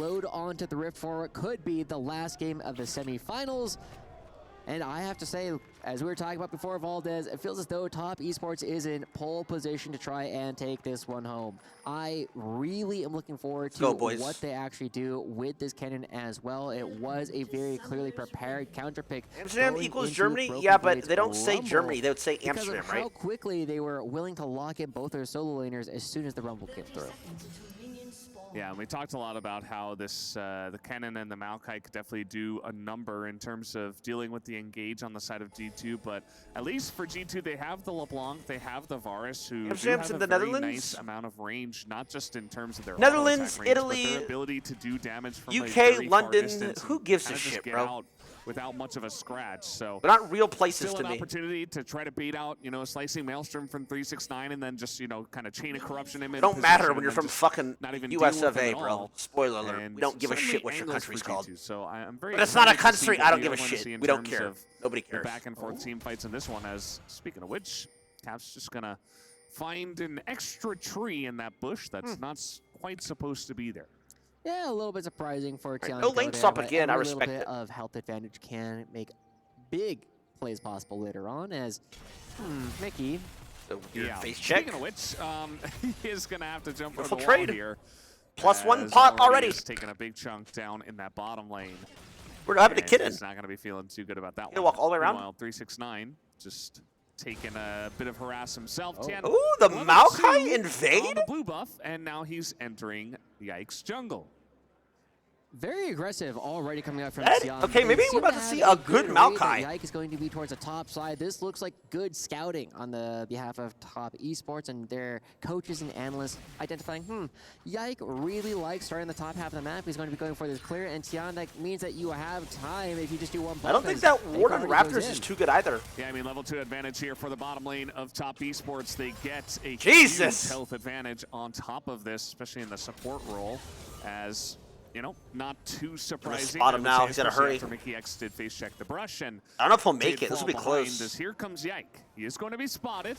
load onto the Rift for what could be the last game of the semifinals. And I have to say, as we were talking about before, Valdez, it feels as though Top Esports is in pole position to try and take this one home. I really am looking forward to what they actually do with this cannon as well. It was a very clearly prepared counter pick. Amsterdam equals Germany? Yeah, but they don't say Germany. They would say Amsterdam, right? How quickly they were willing to lock in both their solo laners as soon as the Rumble came through. Yeah, and we talked a lot about how this the Cannon and the Maokai could definitely do a number in terms of dealing with the engage on the side of G2, but at least for G2, they have the LeBlanc, they have the Varus, who do have a very nice amount of range, not just in terms of their Netherlands, range, Italy, but their ability to do damage from UK, London, who gives a shit, bro? Without much of a scratch, so they're not real places still to an me. Opportunity to try to beat out, you know, Slicing Maelstrom from 369, and then just, you know, kind of chain of corruption him. It don't matter when you're from fucking US of A, bro. Spoiler alert. We don't give a shit what your country's called. So I'm very. But it's not a country. I don't give a shit. We don't care. Nobody cares. Back and forth team fights in this one. As speaking of which, Cap's just gonna find an extra tree in that bush that's not quite supposed to be there. Yeah, a little bit surprising for Tian. No links up again, I respect it. A little bit of health advantage can make big plays possible later on as Mickey. Face check. Speaking of which, he is going to have to jump over the trade wall here. +1 pot already. He's taking a big chunk down in that bottom lane. We're having a kid in. He's not going to be feeling too good about that one. He'll walk all the way around. Meanwhile, 369 just taking a bit of harass himself. Ooh, the Maokai invade? On the blue buff, and now he's entering Yike's jungle. Very aggressive already coming out from Tian. Okay, maybe we're about to see a good Maokai. Yike is going to be towards the top side. This looks like good scouting on the behalf of Top Esports and their coaches and analysts identifying, Yike really likes starting the top half of the map. He's going to be going for this clear, and Tian, that means that you have time if you just do one buff. I don't think that Warden Raptors is too good either. Yeah, I mean, level 2 advantage here for the bottom lane of Top Esports. They get a huge health advantage on top of this, especially in the support role, as... You know, not too surprising. Spot him now. He's got to hurry. After Mickey X did face check the brush, and I don't know if he'll make it. This will be close. As here comes Yike. He is going to be spotted.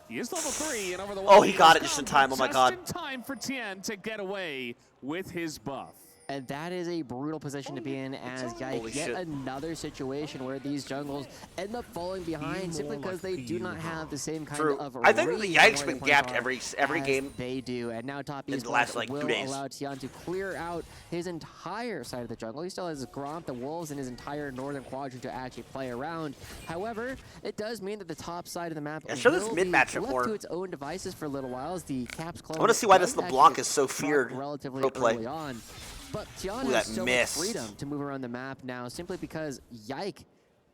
He is level 3, and over the wall. Oh, he got it just in time. Oh my God. Just in time for Tian to get away with his buff. And that is a brutal position to be in as Yike get another situation where these jungles end up falling behind simply because they do not have the same kind of I think the Yike's been gapped every game. They do, and now Top Esports will allow Tian to clear out his entire side of the jungle. He still has Gromp, the Wolves, and his entire northern quadrant to actually play around. However, it does mean that the top side of the map will be left to its own devices for a little while as the Caps clone. I want to see why this LeBlanc is so feared relatively early on. But Tian has so much freedom to move around the map now simply because Yike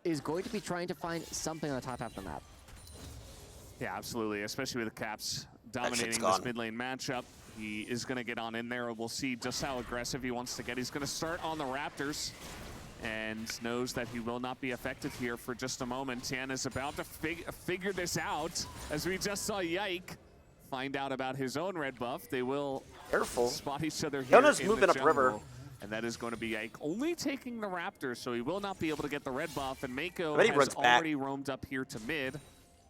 is going to be trying to find something on the top half of the map. Yeah, absolutely, especially with the Caps dominating this mid lane matchup. He is going to get on in there. We'll see just how aggressive he wants to get. He's going to start on the Raptors and knows that he will not be effective here for just a moment. Tian is about to figure this out as we just saw Yike find out about his own red buff. They will spot each other here Yona's moving up river. And that is going to be Yike only taking the Raptor, so he will not be able to get the red buff. And Mako has already roamed up here to mid,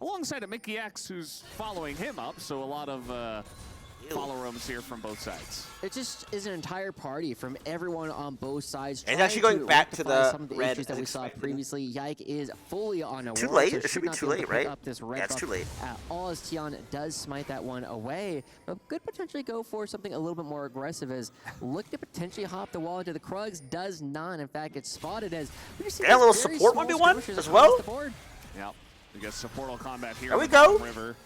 alongside of Mickey X, who's following him up. So a lot of follow roams here from both sides. It just is an entire party from everyone on both sides. And actually going back to the some of the red issues that we saw previously. Yike is fully on a too late. It should be too late, right? Yeah, it's too late. All as Tian does smite that one away, but could potentially go for something a little bit more aggressive. As look to potentially hop the wall into the Krugs, does not. In fact, it's spotted as we see a little support 1v1 as well. Yep, we got supportal combat here. There we go. River.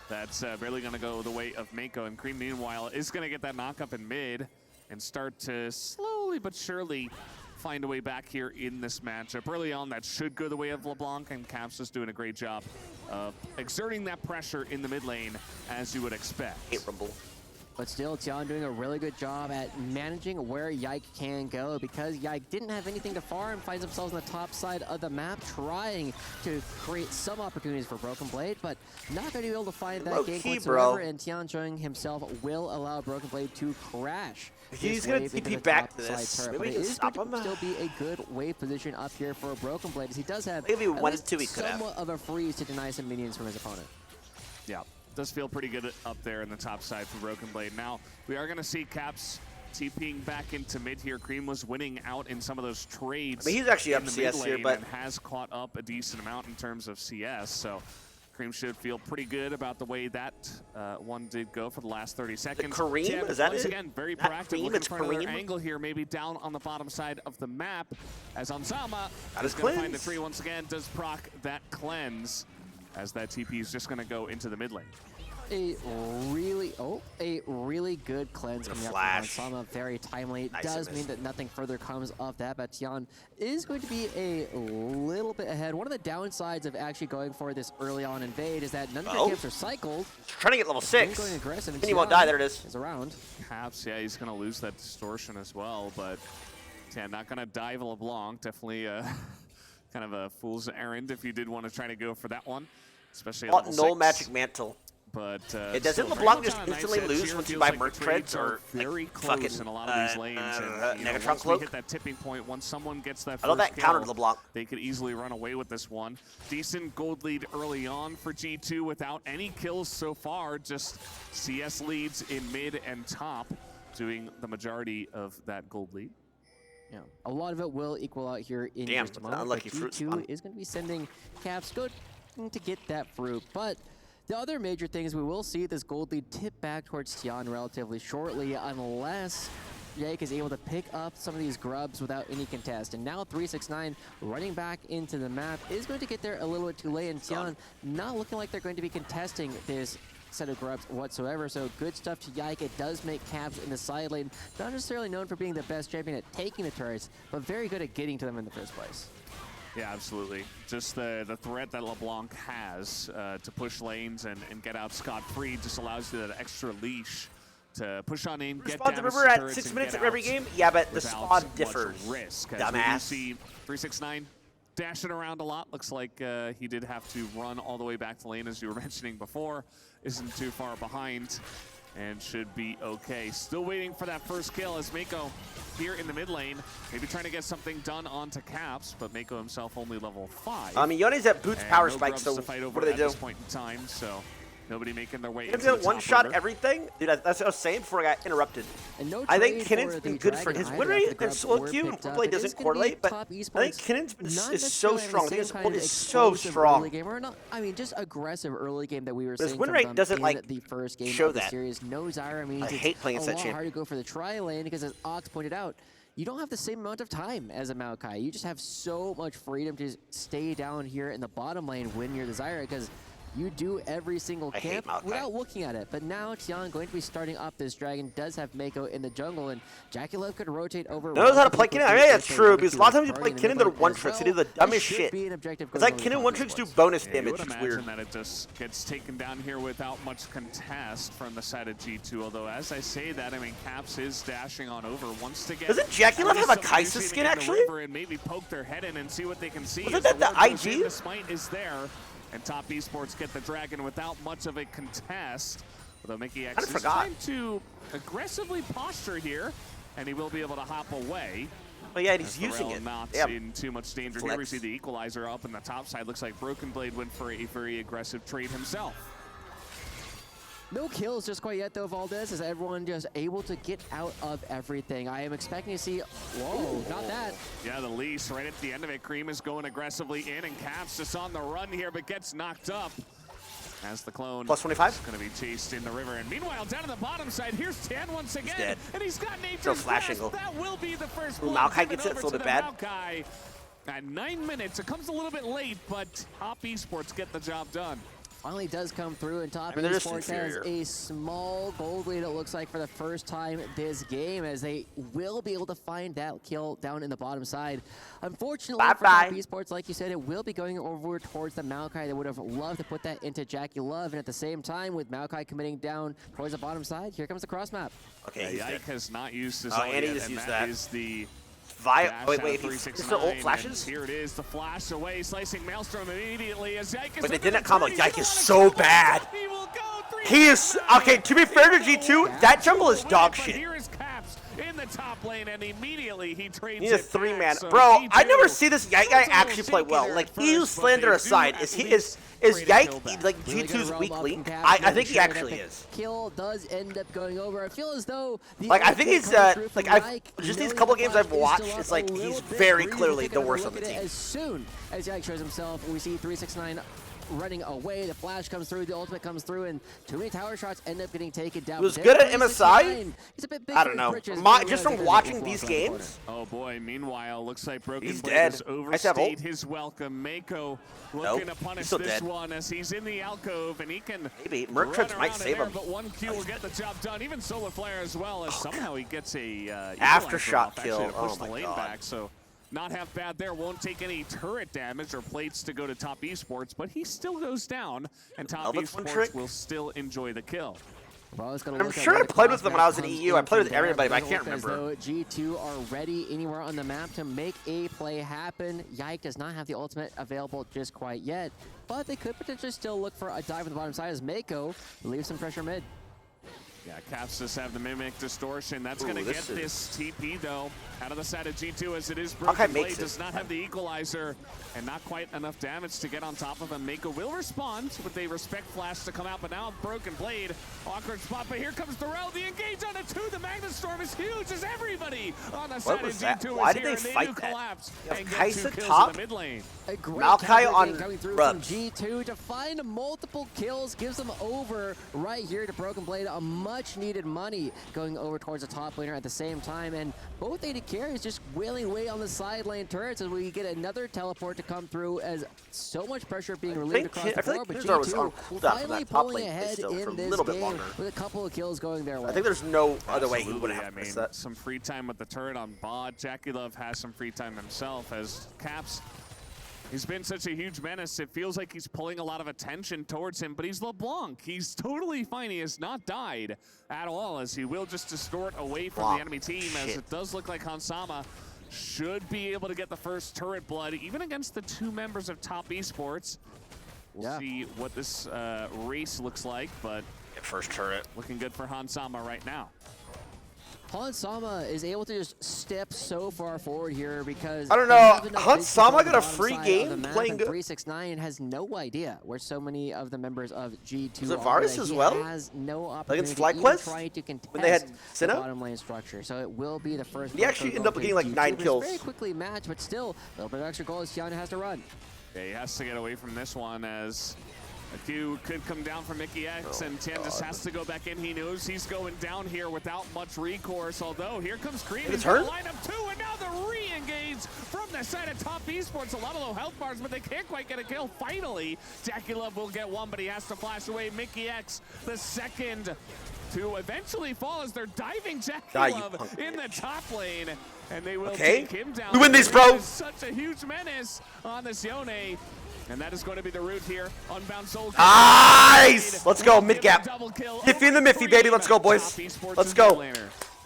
That's really going to go the way of Mako, and Cream, meanwhile, is going to get that knock up in mid and start to slowly but surely find a way back here in this matchup. Early on, that should go the way of LeBlanc, and Caps is doing a great job of exerting that pressure in the mid lane, as you would expect. But still, Tian doing a really good job at managing where Yike can go, because Yike didn't have anything to farm, finds themselves on the top side of the map, trying to create some opportunities for Broken Blade, but not going to be able to find that game whatsoever, and Tian showing himself will allow Broken Blade to crash. He's going to TP back to this. Maybe we can stop him. Still be a good wave position up here for Broken Blade, as he does have somewhat of a freeze to deny some minions from his opponent. Yeah. Does feel pretty good up there in the top side for Broken Blade. Now, we are going to see Caps TPing back into mid here. Cream was winning out in some of those trades. I mean, he's actually up CS here, but has caught up a decent amount in terms of CS. So Cream should feel pretty good about the way that one did go for the last 30 seconds. Kareem, is that it? Again, very proactive, looking for another angle here, maybe down on the bottom side of the map. As Onzama is going to find the tree once again, does proc that cleanse, as that TP is just going to go into the mid lane. A really good cleanse coming out from Onzama, very timely. It does mean that nothing further comes of that, but Tian is going to be a little bit ahead. One of the downsides of actually going for this early on invade is that none of your camps are cycled. Trying to get level 6. Going aggressive, and he won't die. There it is. Is around. Caps, yeah, he's going to lose that distortion as well, but yeah, not going to dive LeBlanc. Definitely kind of a fool's errand if you did want to try to go for that one, especially at level 6. No magic mantle. But doesn't LeBlanc just instantly lose once you buy merc trades or very like close in a lot of these lanes? And once we hit that tipping point, once someone gets that first kill, LeBlanc. They could easily run away with this one. Decent gold lead early on for G2 without any kills so far. Just CS leads in mid and top, doing the majority of that gold lead. Yeah, a lot of it will equal out here in just a moment. Unlucky fruit G2 is going to be sending Caps good to get that fruit, but the other major thing is we will see this gold lead tip back towards Tian relatively shortly unless Jake is able to pick up some of these grubs without any contest. And now 369 running back into the map is going to get there a little bit too late, and Tian not looking like they're going to be contesting this set of grubs whatsoever. So good stuff to Yike. It does make Caps in the side lane not necessarily known for being the best champion at taking the turrets, but very good at getting to them in the first place. Yeah, absolutely. Just the threat that LeBlanc has to push lanes and get out scot-free just allows you that extra leash to push on in, get down the river at 6 minutes of every game? Yeah, but the spawn differs. Dumbass. See 369 dashing around a lot. Looks like he did have to run all the way back to lane, as you were mentioning before. Isn't too far behind and should be okay. Still waiting for that first kill as Mako here in the mid lane, maybe trying to get something done onto Caps, but Mako himself only level 5. I mean, Yone's at Boots power spike, so what do they do? At this point in time, so nobody making their way into the one-shot everything? Dude, that's what I was saying before I got interrupted. I think Kinnon's been good for his win rate. Their slow queue and play doesn't correlate, but I think Kinnon's is so strong. I think his support is so strong. I mean, just aggressive early game that we were seeing. His win rate doesn't like the first game show of the that. series. No Zyra means I hate playing it's a lot hard to go for the tri lane because, as Ox pointed out, you don't have the same amount of time as a Maokai. You just have so much freedom to stay down here in the bottom lane when you're the Zyra, because you do every single camp without looking at it. But now Tian going to be starting up this dragon, does have Mako in the jungle, and Jackie Love could rotate over. Knows how to play Kinnon. I mean, that's true, because a lot of times you play Kinnon, they're one-tricks. They do the dumbest shit. It's like Kinnon one-tricks do bonus damage. It's weird. That it just gets taken down here without much contest from the side of G2, although as I say that, I mean, Caps is dashing on over, wants to get... Doesn't Jackie Love have a Kaisa skin, actually? And maybe poke their head in and see what they can see. Wasn't that the IG? The smite is there. And Top Esports get the dragon without much of a contest. Although Mickey X is trying to aggressively posture here, and he will be able to hop away. But yeah, he's using it. Not in too much danger here. We see the equalizer up in the top side. Looks like Broken Blade went for a very aggressive trade himself. No kills just quite yet, though, Valdez, as everyone just able to get out of everything. I am expecting to see... Whoa, not that. Yeah, the leash right at the end of it. Cream is going aggressively in, and Caps just on the run here, but gets knocked up. As the clone plus 25 is going to be chased in the river. And meanwhile, down on the bottom side, here's Tan once again. He's dead. And he's got Nature's flashing. That will be the first blood. Maokai gets it, it's a little bit bad. Maokai. At 9 minutes, it comes a little bit late, but Top Esports get the job done. Finally does come through, and Top Esports has a small gold lead, it looks like, for the first time this game, as they will be able to find that kill down in the bottom side. Unfortunately for Top Esports, like you said, it will be going over towards the Maokai. They would have loved to put that into Jackie Love, and at the same time, with Maokai committing down towards the bottom side, here comes the cross map. Okay, Yike has not used his ult yet, and that is the... Wait, is the ult flashes? Here it is, the flash away, slicing Maelstrom immediately as Yike is... But they didn't combo. Yike is so bad. He is... Okay, to be fair to G2, that jungle is dog shit. Here is Caps in the top lane, and immediately he trades He's a it three-man. back. So Bro, G2 I never see this Yike guy actually play well. Like, EU slander aside, is Yike like G2's weak link? I think he actually is. Kill does end up going over. I feel as though like, I think he's like, I've just these couple games I've watched, it's like he's very clearly the worst on the team. As soon as Yike shows himself, we see 369 running away. The flash comes through, the ultimate comes through, and too many tower shots end up getting taken down. He was good at MSI. He's a bit big. I don't know. Just from watching these games. Oh boy! Meanwhile, looks like Broken Blade dead. has overstayed his welcome. Mako looking to punish this one as he's in the alcove, and he can maybe Merc Trips might save him. But 1Q will get the job done. Even Solar Flare as well, as somehow he gets a aftershock kill. To push the lane back. So. Not half bad there, won't take any turret damage or plates to go to Top Esports, but he still goes down, and Top Esports will still enjoy the kill. Well, I'm sure I played with them when I was in EU. I played with everybody, but I can't remember. G2 are ready anywhere on the map to make a play happen. Yike does not have the ultimate available just quite yet, but they could potentially still look for a dive on the bottom side as Mako leaves some pressure mid. Yeah, Caps just have the Mimic Distortion. That's going to get this TP, though, out of the side of G2 as it is. Broken Blade does not have the Equalizer and not quite enough damage to get on top of him. Mako will respond with a Respect Flash to come out, but now Broken Blade, awkward spot, but here comes Darrell. The engage on a 2. The Magnetstorm is huge as everybody on the side of G2 Why is did here, they and fight do that? collapse and get Kaisa 2 kills top? in the mid lane. A great Maokai on coming through from G2 to find multiple kills, gives them over right here to Broken Blade. A much needed money going over towards the top laner at the same time, and both AD carries just wailing away on the side lane turrets as we get another teleport to come through as so much pressure being relieved across the board, but G2 finally pulling ahead in this game with a couple of kills going their way. I think there's no other way he would have missed that. Some free time with the turret on bot. Jackie Love has some free time himself as Caps. He's been such a huge menace. It feels like he's pulling a lot of attention towards him, but he's LeBlanc. He's totally fine. He has not died at all, as he will just distort away from the enemy team, as it does look like Hansama should be able to get the first turret blood, even against the 2 members of Top Esports. We'll see what this race looks like, but first turret looking good for Hansama right now. Hansama is able to just step so far forward here because I don't know. Hansama got a free game playing good. 369 has no idea where so many of the members of G2 is it Varus as well? He has no opportunity like to try to contest when they had the bottom lane structure. So it will be the first. He actually ended up getting like 9 kills. Very quickly matched, but still a little bit of extra goals. Tiana has to run. Yeah, he has to get away from this one as a Q could come down from Mickey X, and Tien just has to go back in. He knows he's going down here without much recourse, although here comes Cream. He's going to line up 2, and now the re-engage from the side of Top Esports. A lot of low health bars, but they can't quite get a kill. Finally, Jackie Love will get one, but he has to flash away. Mickey X, the second to eventually fall as they're diving Jackie Love in the top lane, and they will take him down. We win these, bro! Such a huge menace on this Yone. And that is going to be the route here. Unbound Soul. Nice! Let's go, mid gap. Miffy in the Miffy, baby. Let's go, boys. Let's go.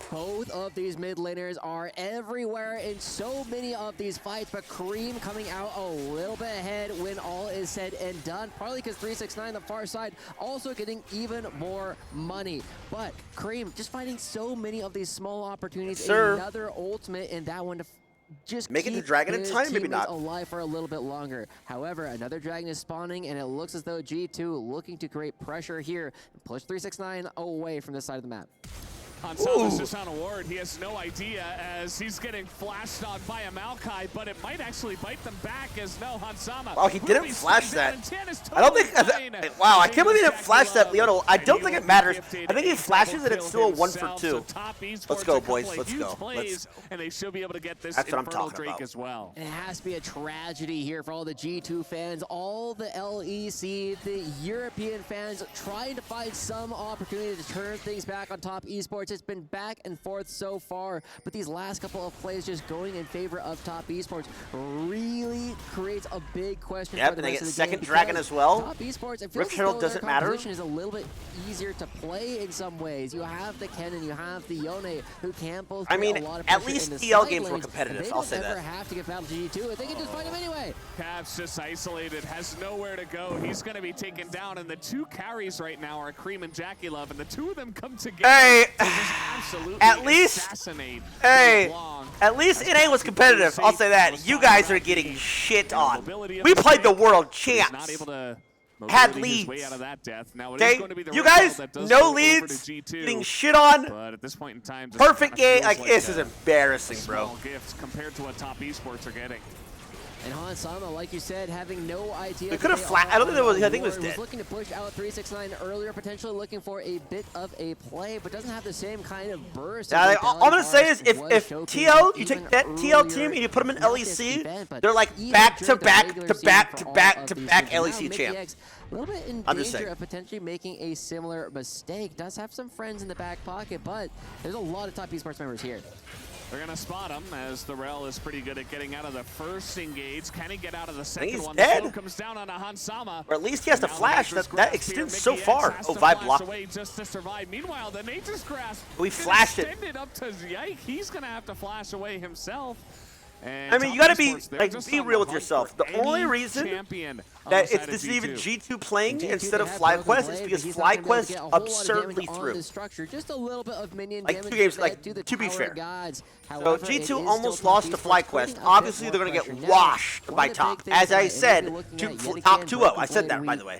Both of these mid laners are everywhere in so many of these fights, but Cream coming out a little bit ahead when all is said and done. Probably because 369, the far side, also getting even more money. But Cream just finding so many of these small opportunities. Another ultimate in that one to just making the dragon in time, maybe not alive for a little bit longer. However, another dragon is spawning, and it looks as though G2 looking to create pressure here and push 369 away from this side of the map. Hansama's just on a ward. He has no idea as he's getting flashed on by a Maokai, but it might actually bite them back as no Hansama. Wow, he didn't flash that. I don't think. Wow, I can't believe he didn't flash that, Leono. I don't think it matters. I think he flashes and it's still a 1 for 2. Let's go, boys. Let's go. And they should be able to get this That's what I'm Infernal talking Drake about. as well. And it has to be a tragedy here for all the G2 fans, all the LEC, the European fans trying to find some opportunity to turn things back on Top Esports. It's been back and forth so far, but these last couple of plays just going in favor of Top Esports really creates a big question. Yep, and they get second dragon as well. Top Esports, it Rip feels Herald as though doesn't their matter. composition is a little bit easier to play in some ways. You have the Kennen, you have the Yone, who can both. I mean, a lot of at least EL games were competitive. I'll say that. They don't ever have to get battle to G2. They can just fight him anyway. Caps just isolated, has nowhere to go. He's going to be taken down, and the 2 carries right now are Cream and Jackie Love, and the 2 of them come together. Hey, At least, hey, at least NA was competitive. I'll say that. You guys are getting shit on. We played the world champs. Had leads. Okay, you guys, no leads, getting shit on. Perfect game. Like, this is embarrassing, bro. Compared to what top esports are getting. And Hansama, like you said, having no idea. We could have flat. I don't think it was. I think it was dead. Looking to push out 369 earlier, potentially looking for a bit of a play, but doesn't have the same kind of burst. Yeah, all I'm gonna say is, if TL, you take that TL team and you put them in LEC, they're like back to back LEC champs. A little bit in danger of potentially making a similar mistake. Does have some friends in the back pocket, but there's a lot of top esports members here. They're going to spot him, as the Rel is pretty good at getting out of the first engage. Can he get out of the second one? Dead. The comes down on a Hansama. Or at least he has to flash. That extends so far. Oh, vibe block. Away just to survive. Meanwhile, the Nature's Grasp. We flashed it. Extended up to Yike. He's going to have to flash away himself. I mean, you gotta be real with yourself. The only reason that this is even G2 playing instead of FlyQuest is because FlyQuest absurdly threw. Just a little bit of minion like 2 games, like to be fair. So G2 almost lost to FlyQuest. Obviously, they're gonna get washed by top. As I said, top 2-0. I said that, by the way,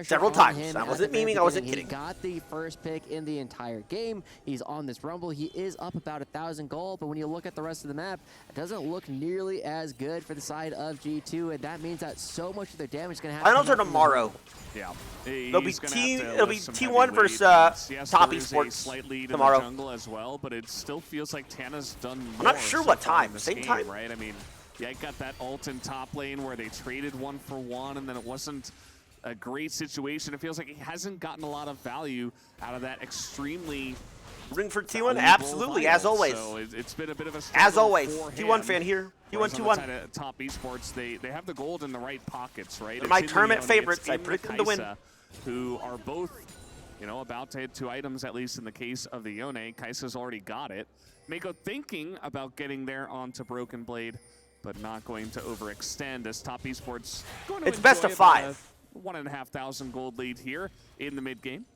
several times. I wasn't memeing. I wasn't kidding. He got the first pick in the entire game. He's on this rumble. He is up about 1,000 gold, but when you look at the rest of the map, it doesn't look nearly as good for the side of G2, and that means that so much of their damage is going to happen. Finals are tomorrow. Yeah, it'll be T1 versus top esports tomorrow. Jungle as well, but it still feels like Tana's done more. I'm not sure what time. Same time, right? I mean, yeah, I got that ult in top lane where they traded 1-for-1, and then it wasn't a great situation. It feels like he hasn't gotten a lot of value out of that extremely. Ring for T1, absolutely, as always. So it's been a bit of a as always. T1 fan here. T1, T1. Top esports, they have the gold in the right pockets, right? My tournament favorites. I predict them to win. Who are both, about to hit 2 items, at least in the case of the Yone. Kai'Sa's already got it. Mako thinking about getting there onto Broken Blade, but not going to overextend as top esports going to it's best of 5. 1,500 gold lead here in the mid game.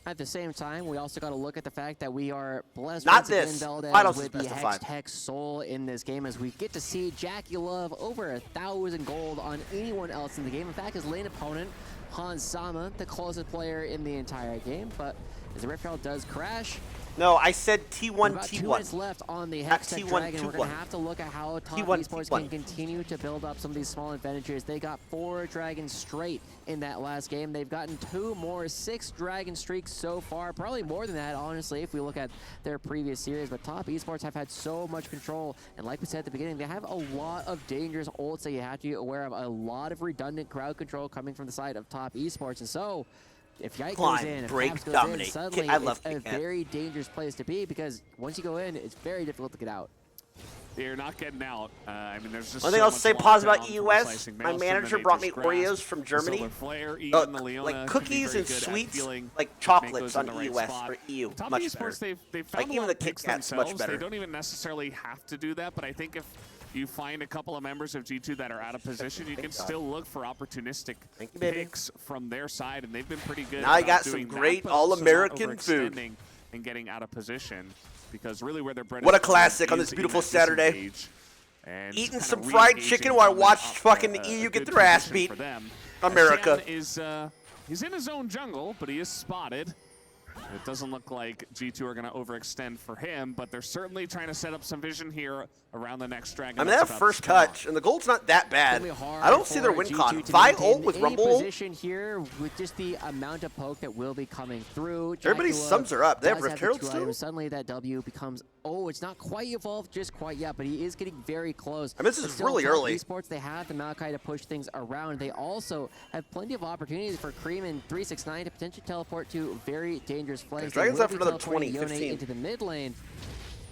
At the same time, we also got to look at the fact that we are blessed with the Hex Soul in this game, as we get to see Jackie Love over 1,000 gold on anyone else in the game. In fact, his lane opponent, Hansama, the closest player in the entire game. But as the Rift Herald does crash, no, I said T1, about T1. 2 minutes left on the Hextech Dragon. We're going to have to look at how top esports can continue to build up some of these small advantages. They got 4 dragons straight in that last game. They've gotten 2 more, 6 dragon streaks so far. Probably more than that, honestly, if we look at their previous series. But top esports have had so much control. And like we said at the beginning, they have a lot of dangerous ults that you have to be aware of. A lot of redundant crowd control coming from the side of top esports. And so, if Yike goes in, if Caps goes in, suddenly it's a very dangerous place to be, because once you go in, it's very difficult to get out. They're not getting out. I mean, there's just one thing I'll say positive about EWC. My manager brought me Oreos from Germany. Like cookies and sweets, like chocolates on EWC for EU. Much better. Like even the Kit Kat's much better. They don't even necessarily have to do that, but I think if you find a couple of members of G2 that are out of position, you can still look for opportunistic picks from their side, and they've been pretty good. Now I got some great all-American food and getting out of position, because really where they're bread. What a classic on this beautiful Saturday. Eating some fried chicken while I watch fucking the EU get their ass beat. America is he's in his own jungle, but he is spotted. It doesn't look like G2 are going to overextend for him, but they're certainly trying to set up some vision here around the next dragon. I mean, they have first touch, and the gold's not that bad. I don't see their win con. Vi ult with Rumble. Position here with just the amount of poke that will be coming through. Everybody's sums are up. They have Rift Herald still. Suddenly that W becomes, it's not quite evolved just quite yet, but he is getting very close. I mean, this is really early. Esports, they have the Maokai to push things around. They also have plenty of opportunities for Cream and 369 to potentially teleport to very dangerous flanks. Dragons left for another 20, 15. Into the mid lane.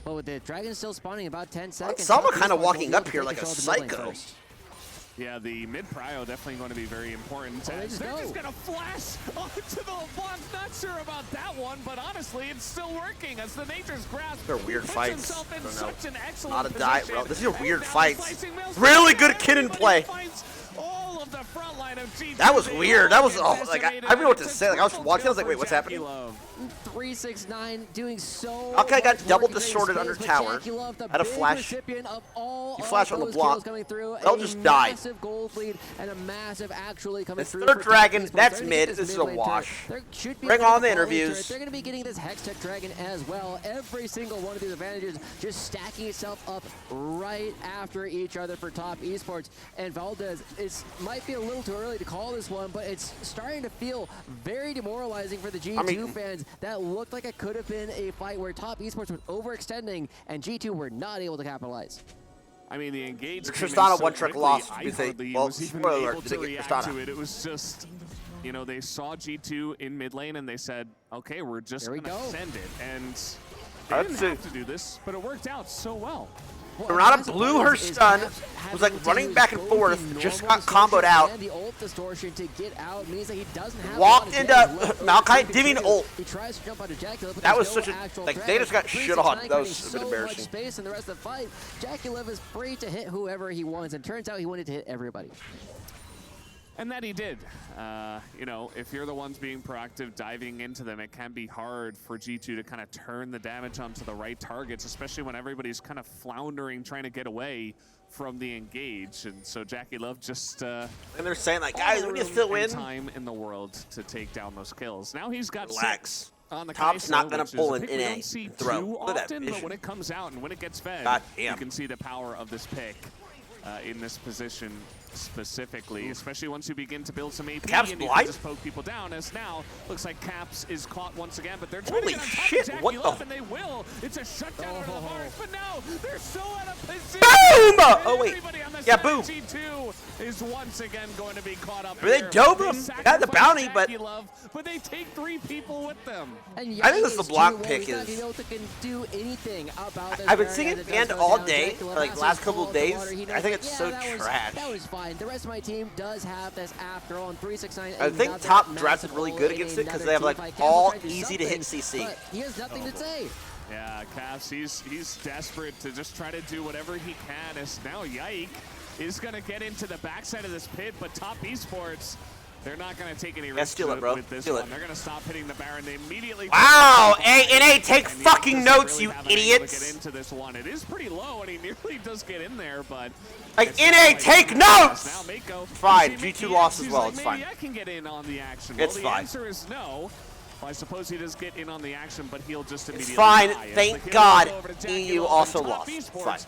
But with the Dragon still spawning about 10 seconds. Sama kind of walking up here like a psycho. Yeah, the mid-prio definitely going to be very important. They're just going to flash onto the LeBlanc. Not sure about that one, but honestly, it's still working as the Nature's Grasp. They're weird fights. I don't know. Not a die, bro. This is a weird fight. Really good Kinnan play. That was weird. That was, like, I don't know what to say. Like, I was watching, I was like, wait, what's happening? 369 doing so Okay, got double much distorted space, under but tower. Jackie Love, the Had a big flash. recipient of all He flashed on the those block. kills coming through. They'll A just die. massive gold lead and a massive actually coming This through. third for dragon, Top Esports. that's They're gonna get mid. this This is a mid lane wash. turret. There should be Bring a on the quality interviews. turret. They're going to be getting this Hextech Dragon as well. Every single one of these advantages just stacking itself up right after each other for Top Esports. And Valdez, it might be a little too early to call this one, but it's starting to feel very demoralizing for the G2 fans. That looked like it could have been a fight where Top Esports was overextending and G2 were not able to capitalize. I mean, the engaged Tristana one-trick loss I because they, hardly well, was even spoiler able alert, to didn't get react Tristana. to it. It was just, you know, they saw G2 in mid lane and they said, okay, we're just going to send it. And they didn't have to do this, but it worked out so well. Renata blew her stun, was like running back and forth, just got comboed out. The ult distortion to get out means that he doesn't have walked into Maokai, didn't even ult. He tries to jump onto Jackie Love, but that was no such a, actual like, threat. they just got shit on. That was a bit so embarrassing. much space in the rest of the fight. Jackie Love is free to hit whoever he wants, and turns out he wanted to hit everybody. And that he did. You know, if you're the ones being proactive, diving into them, it can be hard for G2 to kind of turn the damage onto the right targets, especially when everybody's kind of floundering, trying to get away from the engage. And so Jackie Love just... and they're saying, like, guys, we need to still win. Time in the world to take down those kills. Now he's got Relax. On the Top's not going to pull an NA and throw. Look at that vision. But when it comes out and when it gets fed, you can see the power of this pick in this position specifically, especially once you begin to build some AP Caps and you can just poke people down. As now looks like Caps is caught once again, but they're trying to get on top of Jackie Love, and they will. It's a shutdown over the bars, but now they're so out of position. Boom! Oh wait, yeah, boom. G2 is once again going to be caught up. They dove him. They got the bounty, but they take 3 people with them. And I think this is the block pick is. Can do anything about I've been seeing it banned all day, like last couple of days. I think it's so trash. That was fine. The rest of my team does have this after all, and 369. I think Top drafted really good against it because they have like all easy to hit CC. But he has nothing to say. Yeah, Caps, he's desperate to just try to do whatever he can. As now Yike is going to get into the backside of this pit, but Top Esports, they're not going to take any risks with this one. They're going to stop hitting the Baron. They immediately... Wow! NA, take fucking notes, you idiots! Get into this one. It is pretty low, and he nearly does get in there, but... Like, NA, take notes! Now Mako, fine, G2 lost as well, it's fine. Maybe I can get in on the action. It's fine. The answer is no. Well, I suppose he does get in on the action, but he'll just immediately die. Thank God EU also lost. It's fine.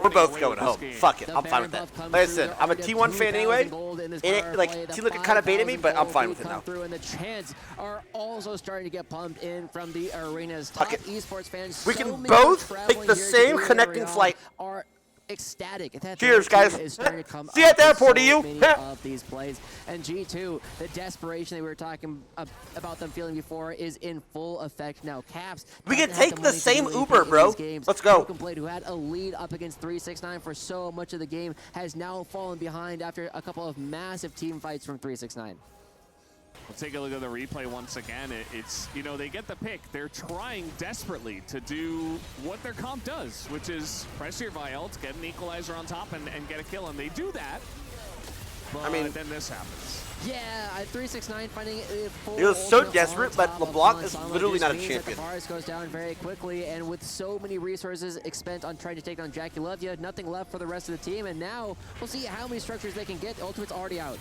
We're both going home. Fuck it. I'm fine with that. Like I said, I'm a T1 fan anyway. It, like, T like kind of baited me, but I'm fine with it now. And the chants are also starting to get pumped in from the arenas. Top esports fans. We can both take the same connecting flight. Ecstatic. Cheers, guys. See you at the airport, EU. Of these plays. And G2, the desperation that we were talking about them feeling before is in full effect now. Caps. We can take the same Uber, bro. Let's go. Blade, who had a lead up against 369 for so much of the game, has now fallen behind after a couple of massive team fights from 369. We'll take a look at the replay once again. It's, you know, they get the pick. They're trying desperately to do what their comp does, which is press your ult, get an equalizer on top, and get a kill. And they do that. But I mean, then this happens. Yeah, 369 finding a full. He was so desperate, but LeBlanc is literally not a champion. The bars goes down very quickly, and with so many resources expended on trying to take down Jackie Love, you had nothing left for the rest of the team. And now we'll see how many structures they can get. Ultimate's already out.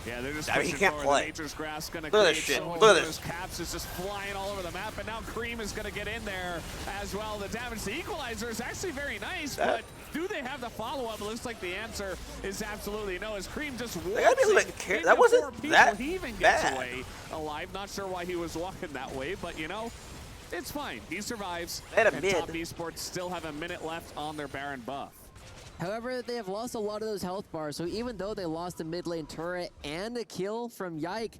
Yeah, they're just he can't play. Nature's Grass gonna Look at this shit. Look at this. Caps is just flying all over the map, and now Cream is going to get in there as well. The damage, the equalizer is actually very nice, but do they have the follow-up? It looks like the answer is absolutely no, as Cream just walks that wasn't that he even gets away alive. Not sure why he was walking that way, but you know, it's fine. He survives, and Top Esports still have a minute left on their Baron buff. However, they have lost a lot of those health bars, so even though they lost the mid lane turret and a kill from Yike,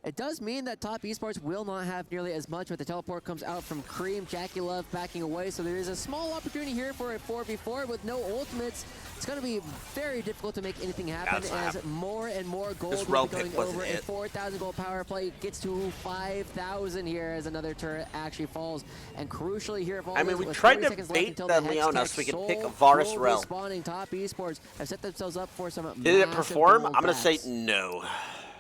it does mean that Top Esports will not have nearly as much, but the teleport comes out from Cream, Jackie Love backing away, so there is a small opportunity here for a 4v4 with no ultimates. It's going to be very difficult to make anything happen as more and more gold will be going over. A 4,000 gold power play gets to 5,000 here as another turret actually falls. And crucially here, I mean, we tried to bait the Leona so we could pick a Varus Realm. Top Esports have set themselves up for some Did it perform? I'm going to say no.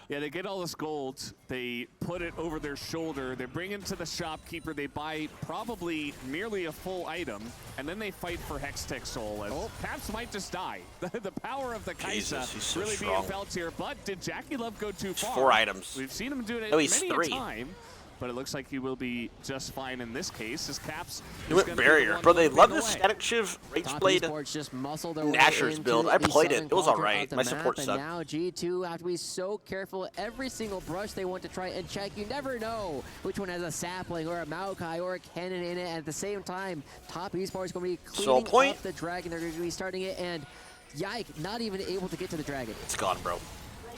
Yeah, they get all this gold, they put it over their shoulder, they bring it to the shopkeeper, they buy probably nearly a full item, and then they fight for Hextech Soul. As Caps might just die. The power of the Kaisa so really strong. being felt here, but did Jackie Love go too far? 4 items. We've seen him do it no, he's many 3. a time. But it looks like he will be just fine in this case. As Caps, he went barrier, bro. They love this Static Shiv, Rageblade, Nashor's build. I played it. It was alright. My support sucked. Now G2 have to be so careful. Every single brush they want to try and check. You never know which one has a sapling or a Maokai or a cannon in it. And at the same time, Top Esports is going to be cleaning up the dragon. They're going to be starting it, and Yike not even able to get to the dragon. It's gone, bro.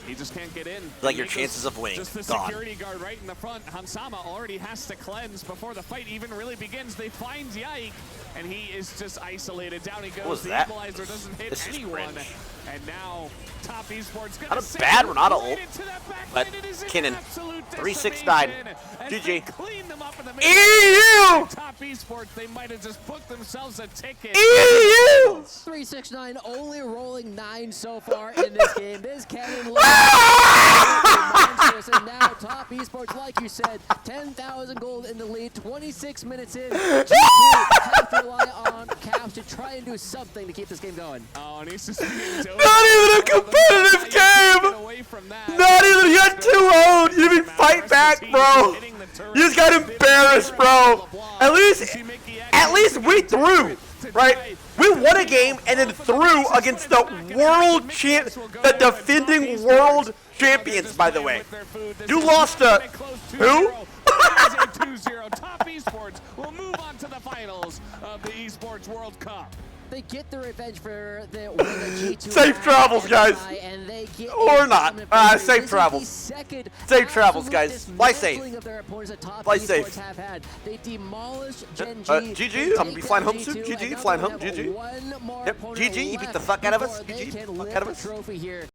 He just can't get in. Like your chances of winning. Just the security guard right in the front. Hansama already has to cleanse before the fight even really begins. They find Yike, and he is just isolated. Down he goes. What was the that? equalizer doesn't hit anyone. And now Top Esports gonna not a bad Renata ult, but Kinnan 369. GG. Clean them up in the EU! Top Esports, they might have just booked themselves a ticket. EU! 369 only rolling 9 so far in this game. This cannon looks monstrous, and now Top Esports, like you said, 10,000 gold in the lead, 26 minutes in. G2 have to rely on Caps to try and do something to keep this game going. Oh, and he's just being not even a competitive game! Not even, you got 2-0'd! You didn't even fight back, bro! You just got embarrassed, bro! At least we threw, right? We won a game and then threw against the the defending world champions, by the way. You lost to who? Top Esports will move on to the finals of the Esports World Cup. They get the revenge for the win that G2 Safe travels, guys. And they get or not. Safe travels. Safe travels, guys. Fly safe. Fly safe. They demolished Gen G. GG, I'm gonna be flying home soon. GG, flying home. GG. Yep, GG, you beat the fuck out of us. GG, fuck out of us.